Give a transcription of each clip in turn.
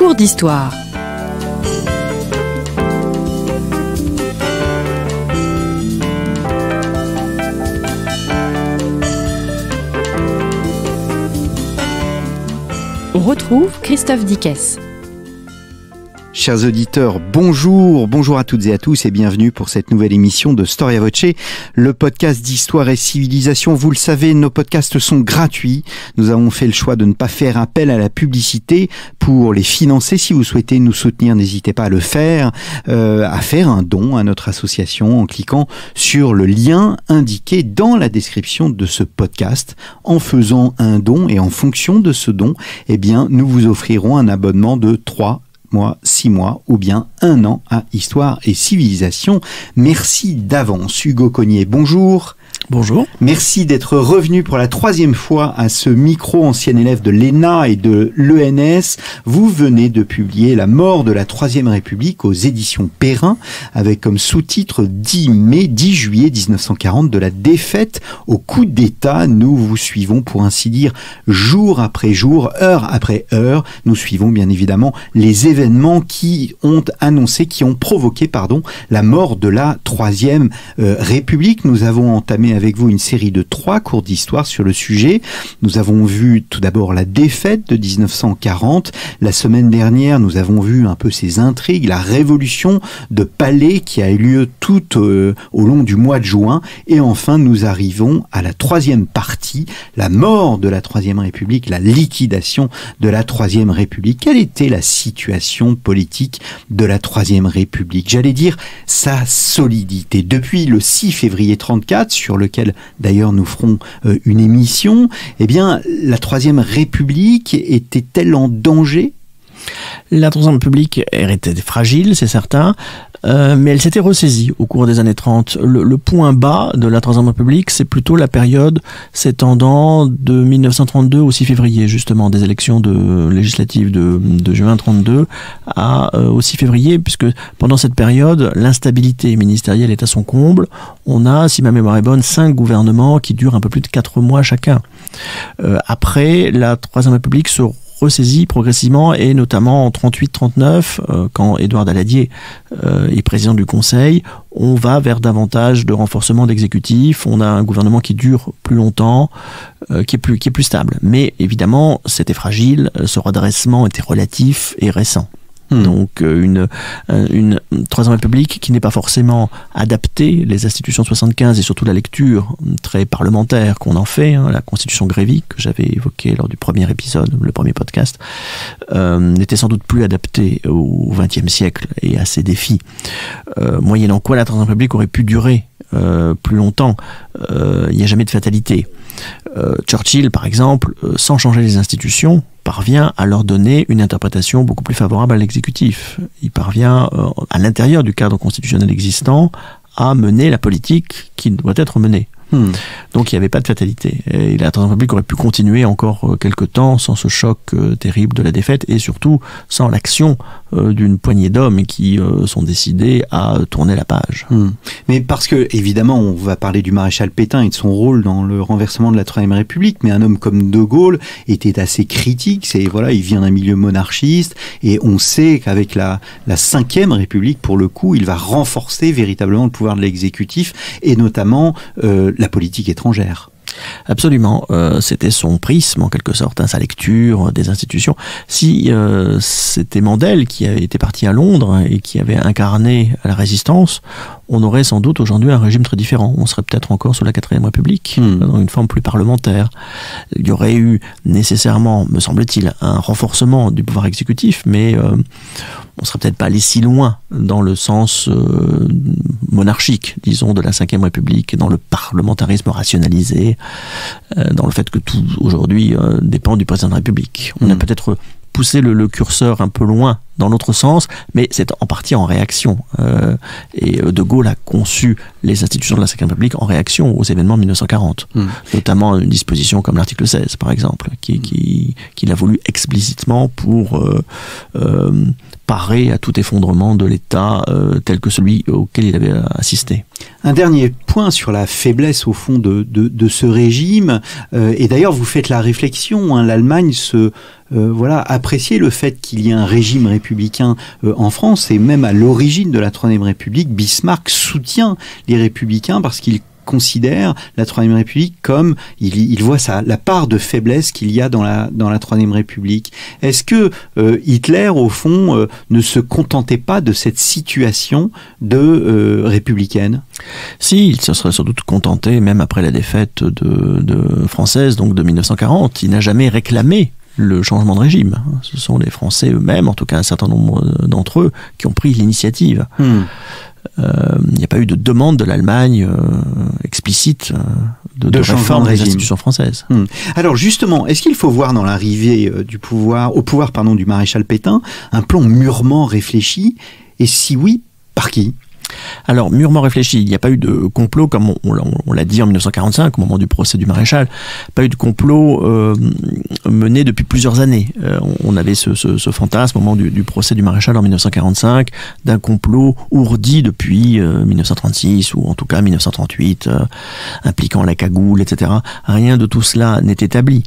Cours d'histoire. On retrouve Christophe Dickès. Chers auditeurs, bonjour à toutes et à tous et bienvenue pour cette nouvelle émission de Storia Voce, le podcast d'histoire et civilisation. Vous le savez, nos podcasts sont gratuits. Nous avons fait le choix de ne pas faire appel à la publicité pour les financer. Si vous souhaitez nous soutenir, n'hésitez pas à le faire, à faire un don à notre association en cliquant sur le lien indiqué dans la description de ce podcast. En faisant un don et en fonction de ce don, eh bien, nous vous offrirons un abonnement de 6 mois ou bien 1 an à Histoire et Civilisation. Merci d'avance. Hugo Cognier, bonjour. Bonjour. Merci d'être revenu pour la 3e fois à ce micro, ancien élève de l'ENA et de l'ENS. Vous venez de publier La mort de la Troisième République aux éditions Perrin, avec comme sous-titre 10 juillet 1940, de la défaite au coup d'État. Nous vous suivons, pour ainsi dire, jour après jour, heure après heure. Nous suivons bien évidemment les événements qui ont provoqué la mort de la Troisième République. Nous avons entamé avec vous une série de 3 cours d'histoire sur le sujet. Nous avons vu tout d'abord la défaite de 1940. La semaine dernière, nous avons vu un peu ces intrigues, la révolution de Palais qui a eu lieu tout au long du mois de juin. Et enfin, nous arrivons à la 3e partie, la mort de la Troisième République, la liquidation de la Troisième République. Quelle était la situation politique de la Troisième République? J'allais dire sa solidité. Depuis le 6 février 34, sur lequel d'ailleurs nous ferons une émission, eh bien, la Troisième République était-elle en danger? La Troisième République était fragile, c'est certain, mais elle s'était ressaisie au cours des années 30. Le point bas de la Troisième République, c'est plutôt la période s'étendant de 1932 au 6 février, justement, des élections législatives de juin 32 au 6 février, puisque pendant cette période, l'instabilité ministérielle est à son comble. On a, si ma mémoire est bonne, 5 gouvernements qui durent un peu plus de 4 mois chacun. Après, la Troisième République se ressaisie progressivement, et notamment en 38-39, quand Édouard Daladier est président du Conseil, on va vers davantage de renforcement d'exécutif. On a un gouvernement qui dure plus longtemps, qui est plus stable. Mais évidemment, c'était fragile, ce redressement était relatif et récent. Donc une Troisième République qui n'est pas forcément adaptée, les institutions de 75 et surtout la lecture très parlementaire qu'on en fait, la constitution Grévy que j'avais évoquée lors du premier épisode, le premier podcast, n'était sans doute plus adaptée au XXe siècle et à ses défis. Moyennant quoi la Troisième République aurait pu durer plus longtemps. Il n'y a jamais de fatalité. Churchill, par exemple, sans changer les institutions, parvient à leur donner une interprétation beaucoup plus favorable à l'exécutif. Il parvient, à l'intérieur du cadre constitutionnel existant, à mener la politique qui doit être menée. Donc il n'y avait pas de fatalité. Et la Troisième République aurait pu continuer encore quelques temps sans ce choc terrible de la défaite, et surtout sans l'action d'une poignée d'hommes qui sont décidés à tourner la page. Mais parce que, évidemment, on va parler du maréchal Pétain et de son rôle dans le renversement de la Troisième République, mais un homme comme De Gaulle était assez critique. Il vient d'un milieu monarchiste, et on sait qu'avec la 5e République, pour le coup, il va renforcer véritablement le pouvoir de l'exécutif, et notamment la politique étrangère. Absolument, c'était son prisme en quelque sorte, sa lecture des institutions. Si c'était Mandel qui avait été parti à Londres et qui avait incarné la résistance, on aurait sans doute aujourd'hui un régime très différent. On serait peut-être encore sous la 4e République, dans une forme plus parlementaire. Il y aurait eu nécessairement, me semble-t-il, un renforcement du pouvoir exécutif, mais on serait peut-être pas allé si loin dans le sens monarchique, disons, de la 5e République, dans le parlementarisme rationalisé, dans le fait que tout aujourd'hui dépend du président de la République. On a peut-être poussé le curseur un peu loin dans l'autre sens, mais c'est en partie en réaction. Et De Gaulle a conçu les institutions de la Cinquième République en réaction aux événements de 1940, notamment une disposition comme l'article 16, par exemple, qu'il a voulu explicitement pour parer à tout effondrement de l'État tel que celui auquel il avait assisté. Un dernier point sur la faiblesse au fond de ce régime, et d'ailleurs vous faites la réflexion, hein, l'Allemagne appréciait le fait qu'il y ait un régime républicain en France, et même à l'origine de la Troisième République, Bismarck soutient les républicains parce qu'il considère la Troisième République comme, il voit la part de faiblesse qu'il y a dans la Troisième République. Est-ce que Hitler, au fond, ne se contentait pas de cette situation de républicaine? Si, il se serait sans doute contenté, même après la défaite de française, donc de 1940. Il n'a jamais réclamé le changement de régime. Ce sont les Français eux-mêmes, en tout cas un certain nombre d'entre eux, qui ont pris l'initiative. Il n'y a pas eu de demande de l'Allemagne explicite de réforme des institutions françaises. Alors justement, est-ce qu'il faut voir dans l'arrivée au pouvoir du maréchal Pétain un plan mûrement réfléchi, et si oui, par qui? Alors, mûrement réfléchi, il n'y a pas eu de complot, comme on l'a dit en 1945, au moment du procès du maréchal, pas eu de complot mené depuis plusieurs années. On avait ce fantasme au moment du procès du maréchal en 1945, d'un complot ourdi depuis 1936, ou en tout cas 1938, impliquant la cagoule, etc. Rien de tout cela n'est établi.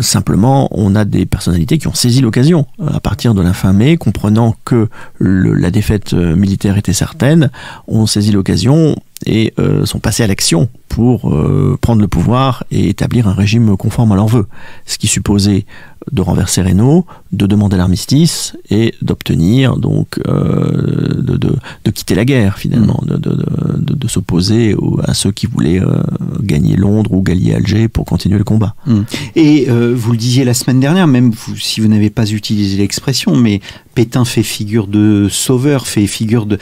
Simplement, on a des personnalités qui ont saisi l'occasion, à partir de la fin mai, comprenant que la défaite militaire était certaine, ont saisi l'occasion et sont passés à l'action pour prendre le pouvoir et établir un régime conforme à leurs vœux. Ce qui supposait de renverser Reynaud, de demander l'armistice et d'obtenir donc de quitter la guerre finalement, de s'opposer à ceux qui voulaient gagner Londres ou gagner Alger pour continuer le combat. Et vous le disiez la semaine dernière, même si vous n'avez pas utilisé l'expression, mais Pétain fait figure de sauveur, fait figure de...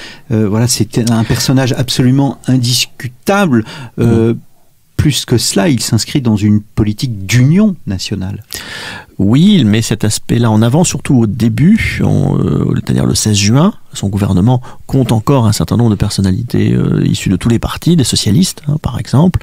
c'était un personnage absolument indiscutable. Plus que cela, il s'inscrit dans une politique d'union nationale. Oui, il met cet aspect-là en avant, surtout au début, c'est-à-dire le 16 juin. Son gouvernement compte encore un certain nombre de personnalités issues de tous les partis, des socialistes, par exemple.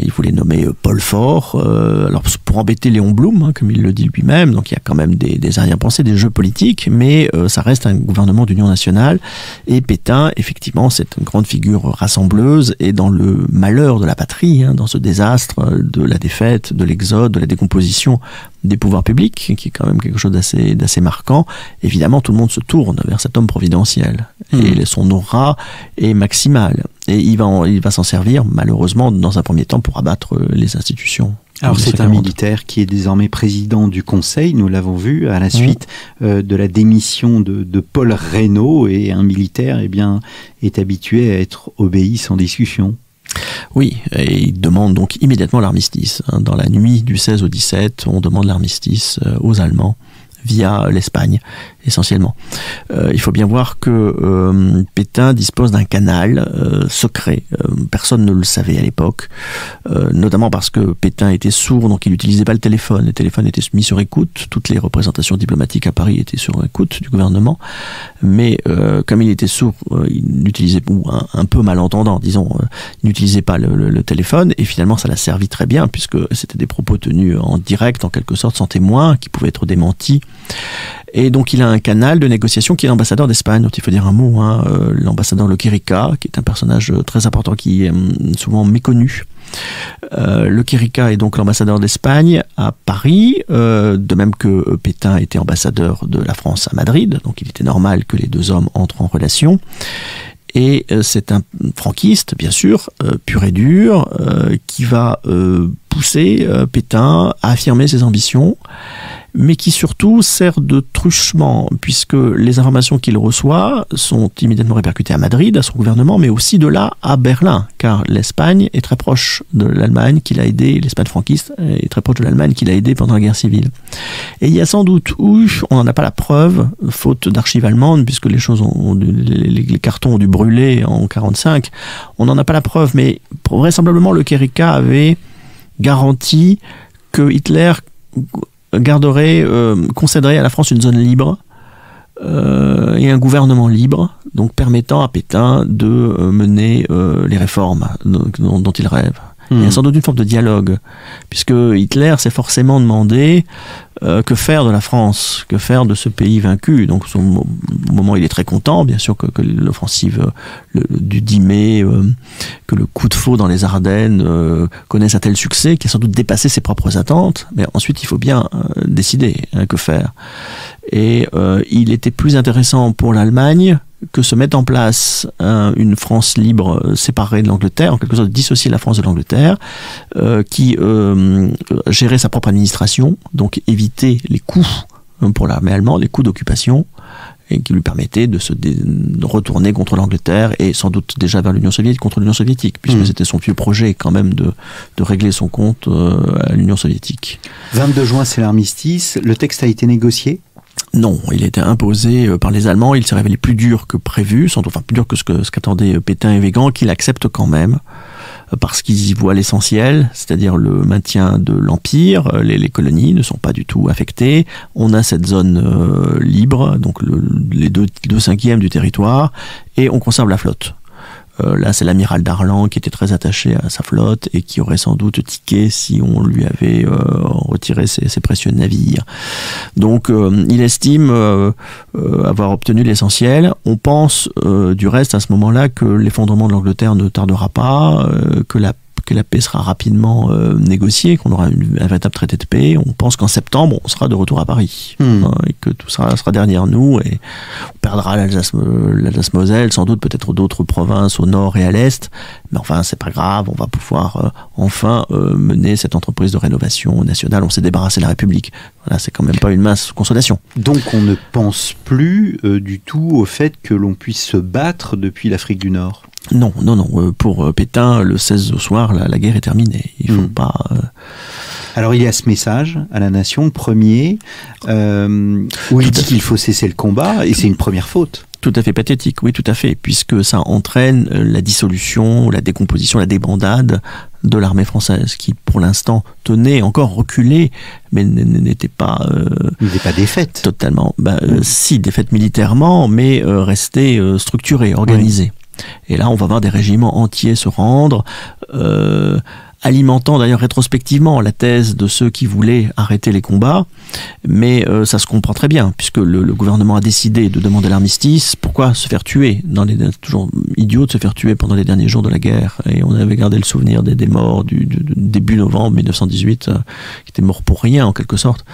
Il voulait nommer Paul Faure, alors pour embêter Léon Blum, comme il le dit lui-même. Donc il y a quand même des arrière-pensées, des jeux politiques, mais ça reste un gouvernement d'union nationale. Et Pétain, effectivement, c'est une grande figure rassembleuse, et dans le malheur de la patrie, dans ce désastre de la défaite, de l'exode, de la décomposition des pouvoirs publics, qui est quand même quelque chose d'assez marquant, évidemment tout le monde se tourne vers cet homme providentiel. Et son aura est maximale. Et il va s'en servir, malheureusement, dans un premier temps, pour abattre les institutions. Alors c'est un militaire qui est désormais président du Conseil, nous l'avons vu, à la suite de la démission de Paul Reynaud, et un militaire est habitué à être obéi sans discussion. Oui, et il demande donc immédiatement l'armistice. Dans la nuit du 16 au 17, on demande l'armistice aux Allemands via l'Espagne, essentiellement. Il faut bien voir que Pétain dispose d'un canal secret. Personne ne le savait à l'époque, notamment parce que Pétain était sourd, donc il n'utilisait pas le téléphone. Le téléphone était mis sur écoute. Toutes les représentations diplomatiques à Paris étaient sur écoute du gouvernement. Mais comme il était sourd, il n'utilisait, ou un peu malentendant, disons, il n'utilisait pas le téléphone, et finalement ça l'a servi très bien, puisque c'était des propos tenus en direct, en quelque sorte, sans témoin, qui pouvaient être démentis. Et donc il a un canal de négociation qui est l'ambassadeur d'Espagne, dont il faut dire un mot, l'ambassadeur Le Quirica, qui est un personnage très important, qui est souvent méconnu. Le Quirica est donc l'ambassadeur d'Espagne à Paris, de même que Pétain était ambassadeur de la France à Madrid, donc il était normal que les deux hommes entrent en relation. Et c'est un franquiste, bien sûr, pur et dur, qui va pousser Pétain à affirmer ses ambitions, mais qui surtout sert de truchement, puisque les informations qu'il reçoit sont immédiatement répercutées à Madrid, à son gouvernement, mais aussi de là à Berlin, car l'Espagne est très proche de l'Allemagne qu'il a aidé, l'Espagne franquiste est très proche de l'Allemagne qu'il a aidé pendant la guerre civile. Et il y a sans doute on n'en a pas la preuve, faute d'archives allemandes, puisque les choses les cartons ont dû brûler en 1945, on n'en a pas la preuve, mais vraisemblablement le Quirica avait garanti que Hitler concéderait à la France une zone libre et un gouvernement libre, donc permettant à Pétain de mener les réformes dont il rêve. Il y a sans doute une forme de dialogue, puisque Hitler s'est forcément demandé que faire de la France, que faire de ce pays vaincu. Donc au moment où il est très content, bien sûr, que l'offensive du 10 mai, que le coup de faux dans les Ardennes connaisse un tel succès qui a sans doute dépassé ses propres attentes. Mais ensuite, il faut bien décider que faire. Et il était plus intéressant pour l'Allemagne que se mette en place une France libre séparée de l'Angleterre, en quelque sorte dissocier la France de l'Angleterre, qui gérait sa propre administration, donc éviter les coûts pour l'armée allemande, les coûts d'occupation, et qui lui permettait de se retourner contre l'Angleterre et sans doute déjà vers l'Union soviétique, contre l'Union soviétique, puisque c'était son vieux projet quand même de régler son compte à l'Union soviétique. 22 juin, c'est l'armistice. Le texte a été négocié ? Non, il a été imposé par les Allemands. Il s'est révélé plus dur que prévu, sans doute, enfin plus dur que ce qu'attendaient Pétain et Weygand, qu'il accepte quand même, parce qu'ils y voient l'essentiel, c'est-à-dire le maintien de l'Empire. Les colonies ne sont pas du tout affectées. On a cette zone libre, donc les deux cinquièmes du territoire, et on conserve la flotte. Là, c'est l'amiral Darlan qui était très attaché à sa flotte et qui aurait sans doute tiqué si on lui avait retiré ses précieux navires. Donc, il estime avoir obtenu l'essentiel. On pense, du reste, à ce moment-là, que l'effondrement de l'Angleterre ne tardera pas, que la paix sera rapidement négociée, qu'on aura un véritable traité de paix. On pense qu'en septembre, on sera de retour à Paris, et que tout ça sera derrière nous, et on perdra l'Alsace-Moselle, sans doute peut-être d'autres provinces au nord et à l'est, mais enfin, c'est pas grave, on va pouvoir enfin mener cette entreprise de rénovation nationale. On s'est débarrassé de la République. Voilà, c'est quand même pas une mince consolation. Donc on ne pense plus du tout au fait que l'on puisse se battre depuis l'Afrique du Nord. Non. Pour Pétain, le 16 au soir, la guerre est terminée. Il faut pas... Alors il y a ce message à la nation, premier, où il dit qu'il faut cesser le combat, et c'est une première faute. Tout à fait pathétique, oui, tout à fait, puisque ça entraîne la dissolution, la décomposition, la débandade de l'armée française, qui pour l'instant tenait encore reculée, mais n'était pas... n'était pas défaite. Totalement. Si, défaite militairement, mais restait structurée, organisée. Oui. Et là, on va voir des régiments entiers se rendre, alimentant d'ailleurs rétrospectivement la thèse de ceux qui voulaient arrêter les combats, mais ça se comprend très bien, puisque le gouvernement a décidé de demander l'armistice. Pourquoi se faire tuer toujours idiot de se faire tuer pendant les derniers jours de la guerre, et on avait gardé le souvenir des morts du début novembre 1918, qui étaient morts pour rien en quelque sorte.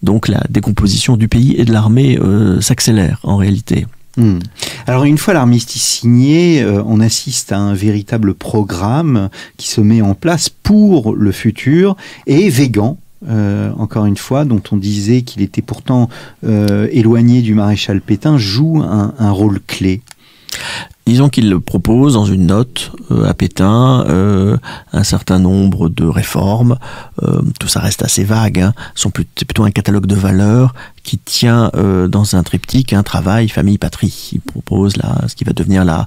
Donc la décomposition du pays et de l'armée s'accélère en réalité. Alors une fois l'armistice signé, on assiste à un véritable programme qui se met en place pour le futur, et Weygand, encore une fois, dont on disait qu'il était pourtant éloigné du maréchal Pétain, joue un rôle clé. Disons qu'il le propose dans une note à Pétain, un certain nombre de réformes. Tout ça reste assez vague. C'est plutôt un catalogue de valeurs qui tient dans un triptyque travail, famille, patrie. Il propose ce qui va devenir la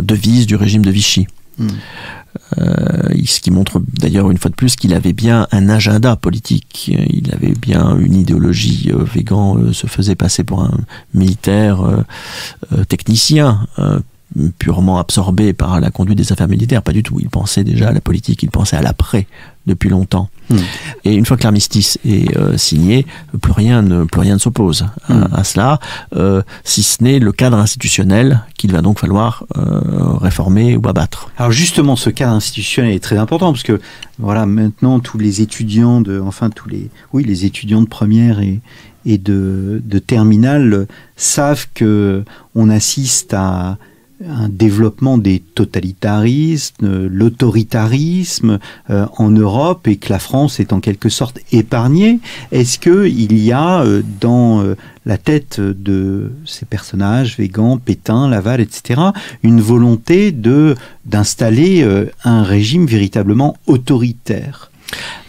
devise du régime de Vichy. Ce qui montre d'ailleurs une fois de plus qu'il avait bien un agenda politique, il avait bien une idéologie. Weygand se faisait passer pour un militaire technicien, purement absorbé par la conduite des affaires militaires. Pas du tout, il pensait déjà à la politique, il pensait à l'après depuis longtemps. Et une fois que l'armistice est signé, plus rien ne s'oppose à cela, si ce n'est le cadre institutionnel qu'il va donc falloir réformer ou abattre. Alors justement, ce cadre institutionnel est très important, parce que voilà, maintenant tous les étudiants les étudiants de première et de terminale savent que on assiste à un développement des totalitarismes, l'autoritarisme en Europe, et que la France est en quelque sorte épargnée. Est-ce qu'il y a dans la tête de ces personnages, Weygand, Pétain, Laval, etc., une volonté d'installer un régime véritablement autoritaire ?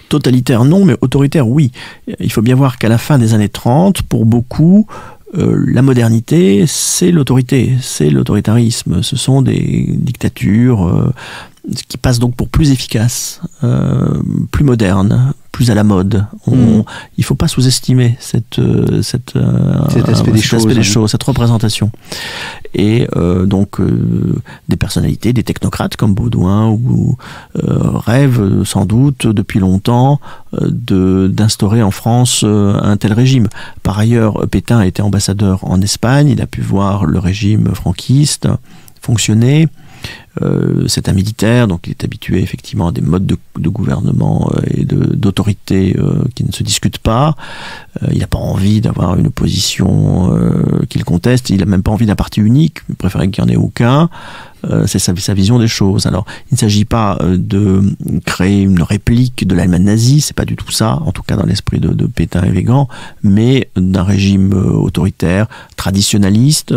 Totalitaire non, mais autoritaire oui. Il faut bien voir qu'à la fin des années 30, pour beaucoup, la modernité, c'est l'autorité, c'est l'autoritarisme. Ce sont des dictatures qui passent donc pour plus efficaces, plus modernes, plus à la mode. Il faut pas sous-estimer cet aspect des choses, cette représentation. Et donc des personnalités, des technocrates comme Baudouin rêvent sans doute depuis longtemps d'instaurer en France un tel régime. Par ailleurs, Pétain a été ambassadeur en Espagne, il a pu voir le régime franquiste fonctionner. C'est un militaire, donc il est habitué effectivement à des modes de gouvernement et d'autorité qui ne se discutent pas. Il n'a pas envie d'avoir une opposition qu'il conteste, il n'a même pas envie d'un parti unique, il préférait qu'il n'y en ait aucun. C'est sa vision des choses. Alors, il ne s'agit pas de créer une réplique de l'Allemagne nazie, c'est pas du tout ça, en tout cas dans l'esprit de Pétain et Weygand, mais d'un régime autoritaire, traditionnaliste,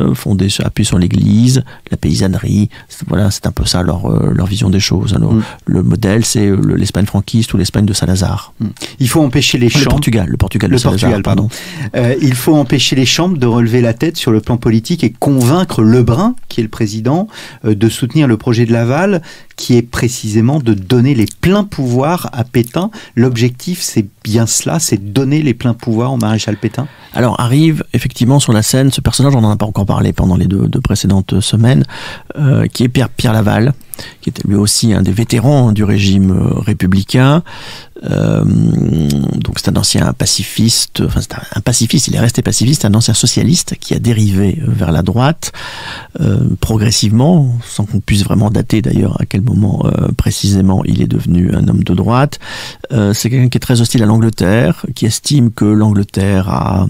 appuyé sur l'Église, la paysannerie. Voilà, c'est un peu ça leur vision des choses. Alors, le modèle, c'est l'Espagne franquiste ou l'Espagne de Salazar. Il faut empêcher les chambres. Le Portugal de Salazar, pardon. Il faut empêcher les chambres de relever la tête sur le plan politique et convaincre Lebrun, qui est le président, de soutenir le projet de Laval, qui est précisément de donner les pleins pouvoirs à Pétain. L'objectif, c'est bien cela, c'est de donner les pleins pouvoirs au maréchal Pétain. Alors arrive effectivement sur la scène ce personnage, on n'en a pas encore parlé pendant les deux précédentes semaines, qui est Pierre Laval, qui était lui aussi un des vétérans du régime républicain. Donc c'est un ancien pacifiste, il est resté pacifiste, un ancien socialiste qui a dérivé vers la droite progressivement, sans qu'on puisse vraiment dater d'ailleurs à quel moment précisément il est devenu un homme de droite. C'est quelqu'un qui est très hostile à l'Angleterre, qui estime que l'Angleterre a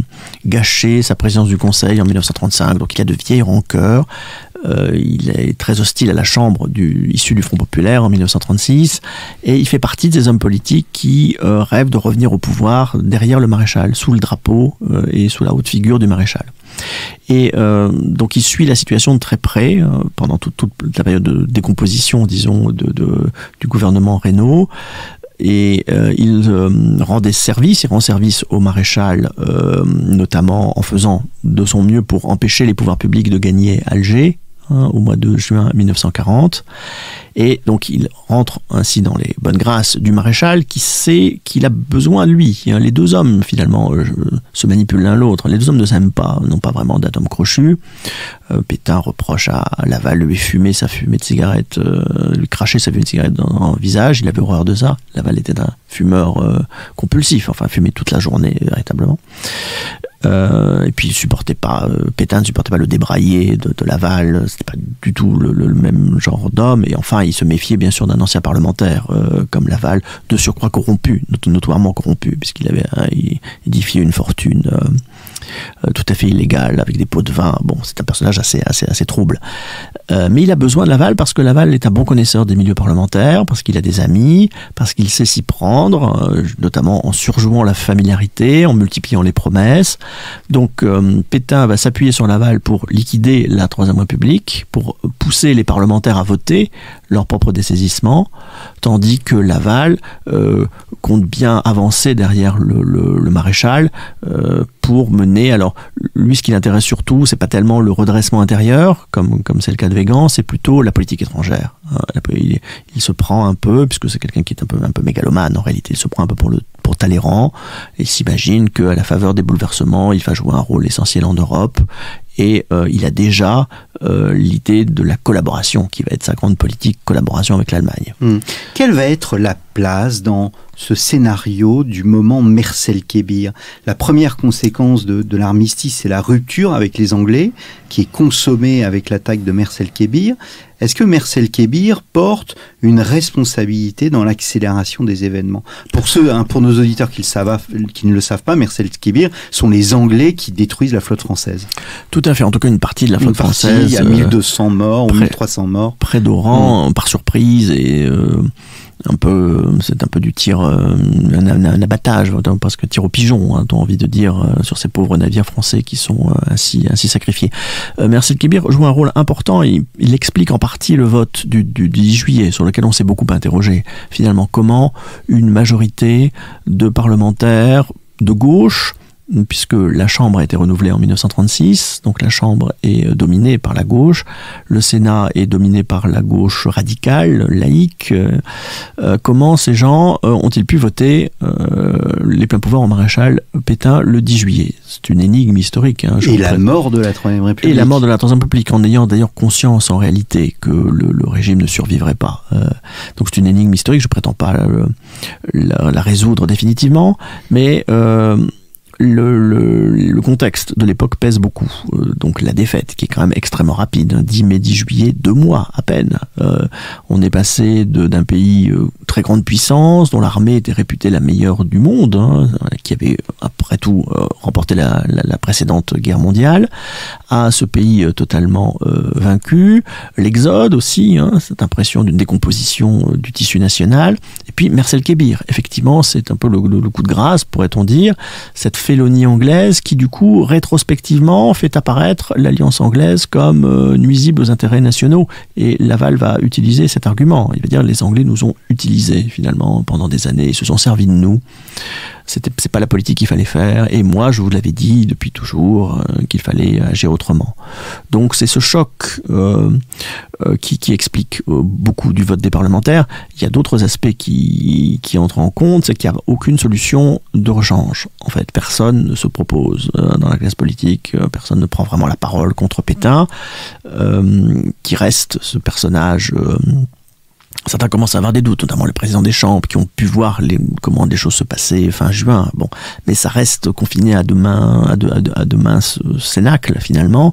gâché sa présidence du Conseil en 1935, donc il a de vieilles rancœurs. Il est très hostile à la Chambre issue du Front Populaire en 1936 et il fait partie des hommes politiques qui rêvent de revenir au pouvoir derrière le maréchal, sous le drapeau et sous la haute figure du maréchal. Et donc il suit la situation de très près pendant toute la période de décomposition, disons, du gouvernement Reynaud. Et il rend service au maréchal, notamment en faisant de son mieux pour empêcher les pouvoirs publics de gagner Alger, au mois de juin 1940. Et donc il rentre ainsi dans les bonnes grâces du maréchal qui sait qu'il a besoin de lui. Les deux hommes finalement se manipulent l'un l'autre. Les deux hommes ne s'aiment pas, n'ont pas vraiment d'atomes crochus. Pétain reproche à Laval de lui fumer sa fumée de cigarette, lui cracher sa fumée de cigarette dans le visage. Il avait horreur de ça. Laval était un fumeur compulsif, enfin fumait toute la journée véritablement. Et puis Pétain ne supportait pas le débraillé de Laval, c'était pas du tout le même genre d'homme, et enfin il se méfiait bien sûr d'un ancien parlementaire comme Laval, de surcroît corrompu, notoirement corrompu, puisqu'il avait édifié une fortune tout à fait illégale avec des pots de vin. Bon, c'est un personnage assez trouble. Mais il a besoin de Laval parce que Laval est un bon connaisseur des milieux parlementaires, parce qu'il a des amis, parce qu'il sait s'y prendre, notamment en surjouant la familiarité, en multipliant les promesses. Donc Pétain va s'appuyer sur Laval pour liquider la Troisième République, pour pousser les parlementaires à voter leur propre dessaisissement, tandis que Laval compte bien avancer derrière le maréchal pour mener. Alors lui, ce qui l'intéresse surtout, c'est pas tellement le redressement intérieur, comme c'est le cas de Weygand, c'est plutôt la politique étrangère. Il se prend un peu, puisque c'est quelqu'un qui est un peu mégalomane en réalité, il se prend un peu pour Talleyrand, et il s'imagine qu'à la faveur des bouleversements, il va jouer un rôle essentiel en Europe. Et il a déjà l'idée de la collaboration, qui va être sa grande politique, collaboration avec l'Allemagne. Quelle va être la place dans ce scénario du moment Mercel-Kébir? La première conséquence de l'armistice, c'est la rupture avec les Anglais, qui est consommée avec l'attaque de Mercel-Kébir. Est-ce que Mercel-Kébir porte une responsabilité dans l'accélération des événements? Pour nos auditeurs qui ne le savent pas, Mercel-Kébir sont les Anglais qui détruisent la flotte française. Tout à fait, en tout cas une partie de la flotte française. Il y a 1200 morts ou 1300 morts. Près d'Oran, par surprise, et c'est un peu du tir, un abattage, presque tir au pigeon, on a envie de dire, sur ces pauvres navires français qui sont ainsi sacrifiés. Mercel-Kébir joue un rôle important, il explique en partie le vote du 10 juillet, sur lequel on s'est beaucoup interrogé. Finalement, comment une majorité de parlementaires de gauche, puisque la Chambre a été renouvelée en 1936, donc la Chambre est dominée par la gauche, le Sénat est dominé par la gauche radicale, laïque. Comment ces gens ont-ils pu voter les pleins pouvoirs au maréchal Pétain le 10 juillet? C'est une énigme historique. Et la mort de la Troisième République. Et la mort de la Troisième République, en ayant d'ailleurs conscience en réalité que le régime ne survivrait pas. Donc c'est une énigme historique, je prétends pas la résoudre définitivement, mais le contexte de l'époque pèse beaucoup. Donc la défaite, qui est quand même extrêmement rapide, 10 mai, 10 juillet, 2 mois à peine. On est passé d'un pays très grande puissance, dont l'armée était réputée la meilleure du monde, qui avait après tout remporté la précédente guerre mondiale, à ce pays totalement vaincu. L'exode aussi, cette impression d'une décomposition du tissu national. Et puis Mersel Kébir, effectivement, c'est un peu le coup de grâce, pourrait-on dire, cette félonie anglaise qui, du coup, rétrospectivement, fait apparaître l'alliance anglaise comme nuisible aux intérêts nationaux. Et Laval va utiliser cet argument. Il va dire, les Anglais nous ont utilisés, finalement, pendant des années. Ils se sont servis de nous. C'est pas la politique qu'il fallait faire. Et moi, je vous l'avais dit depuis toujours qu'il fallait agir autrement. Donc, c'est ce choc qui explique beaucoup du vote des parlementaires. Il y a d'autres aspects qui entrent en compte, c'est qu'il n'y a aucune solution de rechange. En fait, personne ne se propose dans la classe politique, personne ne prend vraiment la parole contre Pétain, qui reste ce personnage... Certains commencent à avoir des doutes, notamment le président des chambres, qui ont pu voir comment des choses se passaient fin juin. Bon, mais ça reste confiné à de minces cénacles, finalement.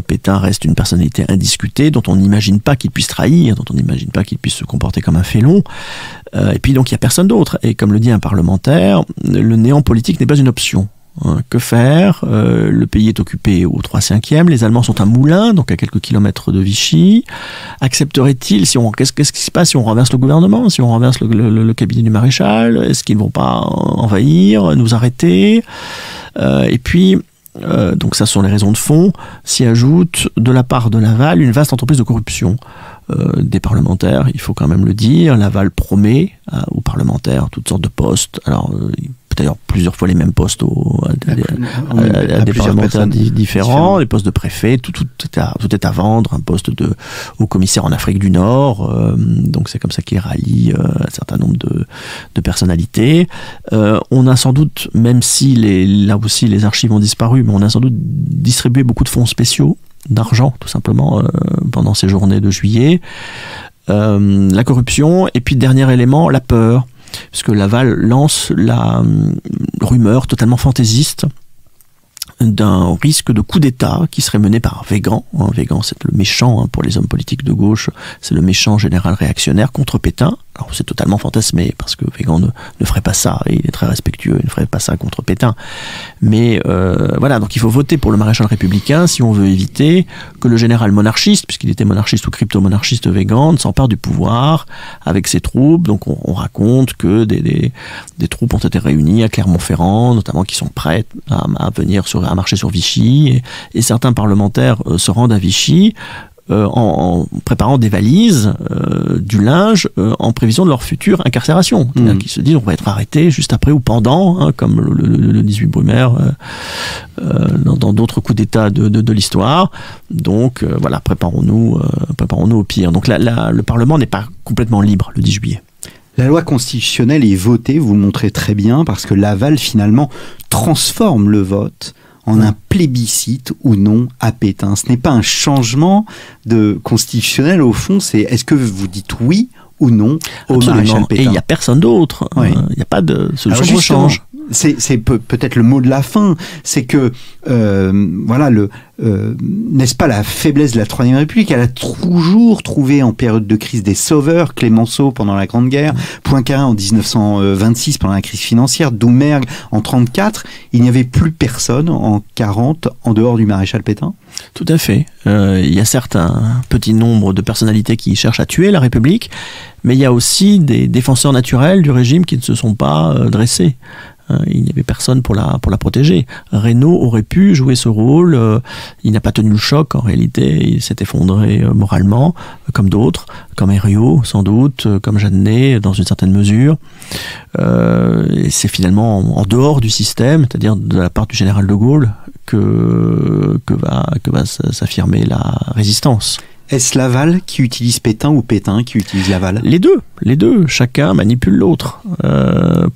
Pétain reste une personnalité indiscutée, dont on n'imagine pas qu'il puisse trahir, dont on n'imagine pas qu'il puisse se comporter comme un félon. Et puis donc il n'y a personne d'autre. Et comme le dit un parlementaire, le néant politique n'est pas une option. Que faire? Le pays est occupé au 3/5e, les Allemands sont à Moulins, donc à quelques kilomètres de Vichy. Accepterait-il, qu'est-ce qui se passe si on renverse le gouvernement, si on renverse le cabinet du maréchal? Est-ce qu'ils ne vont pas envahir, nous arrêter? Et puis, donc ça sont les raisons de fond, s'y ajoute de la part de Laval une vaste entreprise de corruption des parlementaires, il faut quand même le dire. Laval promet aux parlementaires toutes sortes de postes, alors d'ailleurs plusieurs fois les mêmes postes à des parlementaires différents, les postes de préfet, tout est à vendre, un poste de haut commissaire en Afrique du Nord, donc c'est comme ça qu'il rallie un certain nombre de personnalités. On a sans doute, même si là aussi les archives ont disparu, mais on a sans doute distribué beaucoup de fonds spéciaux, d'argent tout simplement, pendant ces journées de juillet. La corruption, et puis dernier élément, la peur. Puisque Laval lance la rumeur totalement fantaisiste d'un risque de coup d'État qui serait mené par Weygand. Weygand, c'est le méchant, pour les hommes politiques de gauche, c'est le méchant général réactionnaire contre Pétain. Alors c'est totalement fantasmé, parce que Weygand ne ferait pas ça, et il est très respectueux, il ne ferait pas ça contre Pétain. Mais voilà, donc il faut voter pour le maréchal républicain si on veut éviter que le général monarchiste, puisqu'il était monarchiste ou crypto-monarchiste Weygand, s'empare du pouvoir avec ses troupes. Donc on raconte que des troupes ont été réunies à Clermont-Ferrand, notamment qui sont prêtes à venir à marcher sur Vichy, et certains parlementaires se rendent à Vichy en préparant des valises, du linge, en prévision de leur future incarcération. C'est-à-dire qu'ils se disent on va être arrêté juste après ou pendant, comme le 18 Brumaire, dans d'autres coups d'État de l'histoire. Donc voilà, préparons-nous au pire. Donc le Parlement n'est pas complètement libre le 10 juillet. La loi constitutionnelle est votée, vous le montrez très bien, parce que Laval finalement transforme le vote en un plébiscite ou non à Pétain. Ce n'est pas un changement constitutionnel au fond, c'est est-ce que vous dites oui ou non au maréchal Pétain. Et il n'y a personne d'autre. Il n'y a pas de solution de rechange. C'est peut-être le mot de la fin, c'est que n'est-ce pas la faiblesse de la Troisième République? Elle a toujours trouvé en période de crise des sauveurs, Clémenceau pendant la Grande Guerre, Poincaré en 1926 pendant la crise financière, Doumergue en 1934. Il n'y avait plus personne en 1940 en dehors du maréchal Pétain? Tout à fait. Il y a certes un petit nombre de personnalités qui cherchent à tuer la République, mais il y a aussi des défenseurs naturels du régime qui ne se sont pas dressés. Il n'y avait personne pour la protéger. Reynaud aurait pu jouer ce rôle. Il n'a pas tenu le choc en réalité. Il s'est effondré moralement, comme d'autres, comme Herriot sans doute, comme Jeannet dans une certaine mesure. Et c'est finalement en dehors du système, c'est-à-dire de la part du général de Gaulle, que va s'affirmer la résistance. Est-ce Laval qui utilise Pétain ou Pétain qui utilise Laval ? Les deux. Chacun manipule l'autre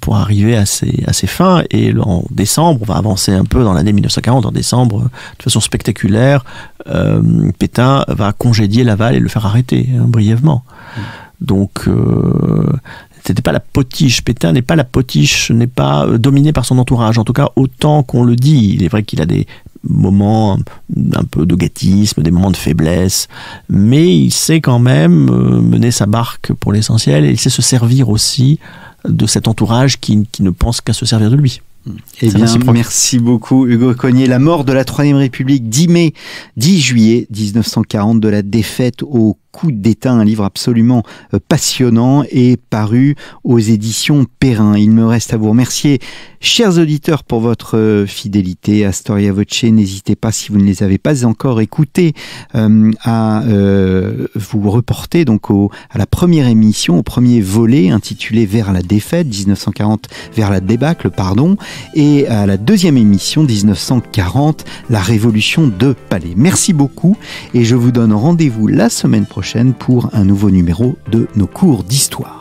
pour arriver à ses fins. Et en décembre, on va avancer un peu dans l'année 1940, en décembre, de façon spectaculaire, Pétain va congédier Laval et le faire arrêter, brièvement. Donc, c'était pas la potiche. Pétain n'est pas la potiche, n'est pas dominé par son entourage. En tout cas, autant qu'on le dit. Il est vrai qu'il a des moments un peu de gâtisme, des moments de faiblesse, mais il sait quand même mener sa barque pour l'essentiel, et il sait se servir aussi de cet entourage qui ne pense qu'à se servir de lui. Eh bien, merci beaucoup Hugo Cogniet. La mort de la Troisième République, 10 juillet 1940, de la défaite au coup d'État, un livre absolument passionnant, est paru aux éditions Perrin. Il me reste à vous remercier, chers auditeurs, pour votre fidélité à Storia Voce. N'hésitez pas, si vous ne les avez pas encore écoutés, à vous reporter donc à la première émission, au premier volet intitulé Vers la défaite, 1940 vers la débâcle, et à la deuxième émission, 1940, la révolution de Palais. Merci beaucoup, et je vous donne rendez-vous la semaine prochaine pour un nouveau numéro de nos cours d'histoire.